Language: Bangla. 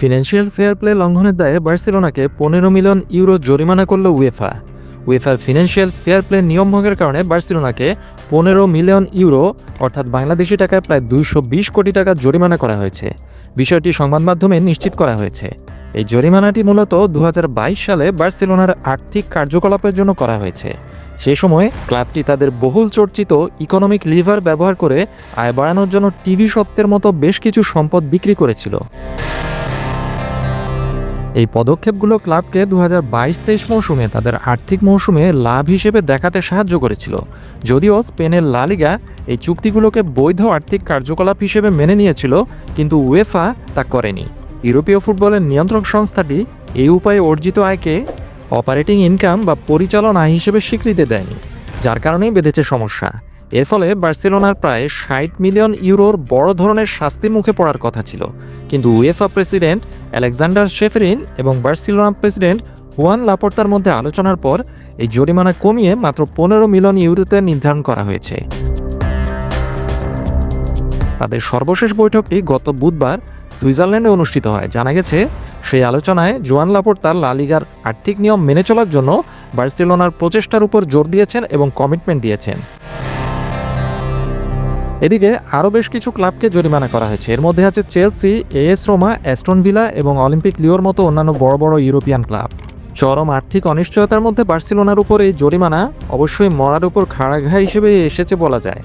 ফিনান্সিয়াল ফেয়ার প্লে লঙ্ঘনের দায়ে বার্সেলোনাকে 15 মিলিয়ন ইউরো জরিমানা করল উয়েফার ফিনান্সিয়াল ফেয়ার প্লে নিয়ম ভঙ্গের কারণে বার্সেলোনাকে 15 মিলিয়ন ইউরো অর্থাৎ বাংলাদেশি টাকায় প্রায় 220 কোটি টাকা জরিমানা করা হয়েছে। বিষয়টি সংবাদ মাধ্যমে নিশ্চিত করা হয়েছে। এই জরিমানাটি মূলত 2022 সালে বার্সেলোনার আর্থিক কার্যকলাপের জন্য করা হয়েছে। সেই সময় ক্লাবটি তাদের বহুল চর্চিত ইকোনমিক লিভার ব্যবহার করে আয় বাড়ানোর জন্য টিভি সত্ত্বের মতো বেশ কিছু সম্পদ বিক্রি করেছিল। এই পদক্ষেপগুলো ক্লাবকে 2022-23 মৌসুমে তাদের আর্থিক মৌসুমে লাভ হিসেবে দেখাতে সাহায্য করেছিল। যদিও স্পেনের লা লিগা এই চুক্তিগুলোকে বৈধ আর্থিক কার্যকলাপ হিসেবে মেনে নিয়েছিল, কিন্তু উয়েফা তা করেনি। ইউরোপীয় ফুটবলের নিয়ন্ত্রক সংস্থাটি এই উপায়ে অর্জিত আয়কে অপারেটিং ইনকাম বা পরিচালন আয় হিসেবে স্বীকৃতি দেয়নি, যার কারণেই বেঁধেছে সমস্যা। এর ফলে বার্সেলোনার প্রায় 60 মিলিয়ন ইউরোর বড় ধরনের শাস্তির মুখে পড়ার কথা ছিল, কিন্তু উয়েফা প্রেসিডেন্ট আলেকজান্ডার শেফেরিন এবং বার্সেলোনা প্রেসিডেন্ট হুয়ান লাপোর্তার মধ্যে আলোচনার পর এই জরিমানা কমিয়ে মাত্র 15 মিলিয়ন ইউরোতে নির্ধারণ করা হয়েছে। তাদের সর্বশেষ বৈঠকটি গত বুধবার সুইজারল্যান্ডে অনুষ্ঠিত হয়। জানা গেছে, সেই আলোচনায় জোয়ান লাপোর্তা লা লিগার আর্থিক নিয়ম মেনে চলার জন্য বার্সেলোনার প্রচেষ্টার উপর জোর দিয়েছেন এবং কমিটমেন্ট দিয়েছেন। এদিকে আরও বেশ কিছু ক্লাবকে জরিমানা করা হয়েছে। এর মধ্যে আছে Chelsea, AS Roma, Aston villa এবং অলিম্পিক লিওর মতো অন্যান্য বড় বড় ইউরোপিয়ান ক্লাব। চরম আর্থিক অনিশ্চয়তার মধ্যে বার্সেলোনার উপর এই জরিমানা অবশ্যই মরার উপর খাড়া ঘা হিসেবে এসেছে বলা যায়।